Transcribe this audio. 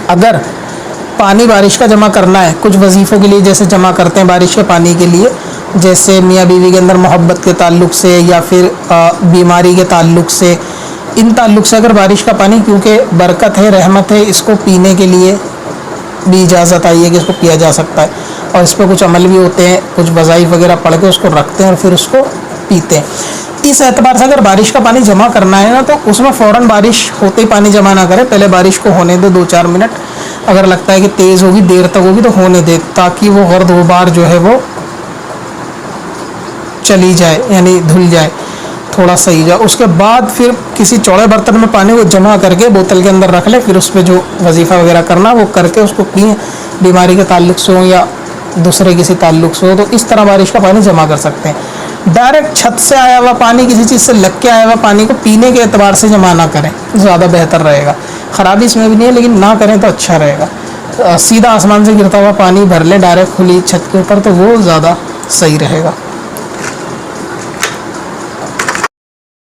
अगर पानी बारिश का जमा करना है कुछ वजीफ़ों के लिए, जैसे जमा करते हैं बारिश के पानी के लिए, जैसे मियाँ बीवी के अंदर मोहब्बत के ताल्लुक़ से या फिर बीमारी के ताल्लुक़ से, इन ताल्लुक़ से अगर बारिश का पानी, क्योंकि बरकत है, रहमत है, इसको पीने के लिए भी इजाज़त आई है कि इसको पिया जा सकता है, और इस पर कुछ अमल भी होते हैं, कुछ वज़ाइफ वगैरह पढ़ के उसको रखते हैं और फिर उसको पीते हैं। इस एतबार से अगर बारिश का पानी जमा करना है ना, तो उसमें फ़ौरन बारिश होते ही पानी जमा ना करें, पहले बारिश को होने दो 2-4 मिनट। अगर लगता है कि तेज़ होगी, देर तक होगी, तो होने दे, ताकि वो गर्द गुबार जो है वो चली जाए, यानी धुल जाए, थोड़ा सही जाए। उसके बाद फिर किसी चौड़े बर्तन में पानी को जमा करके बोतल के अंदर रख ले, फिर उस पर जो वजीफ़ा वगैरह करना वो करके उसको पिए, बीमारी के ताल्लुक़ से हो या दूसरे किसी ताल्लुक़ से हो, तो इस तरह बारिश का पानी जमा कर सकते हैं। डायरेक्ट छत से आया हुआ पानी, किसी चीज़ से लग के आया हुआ पानी को पीने के एतबार से जमा ना करें, ज़्यादा बेहतर रहेगा। ख़राबी इसमें भी नहीं है, लेकिन ना करें तो अच्छा रहेगा। सीधा आसमान से गिरता हुआ पानी भर लें डायरेक्ट खुली छत के ऊपर, तो वो ज़्यादा सही रहेगा।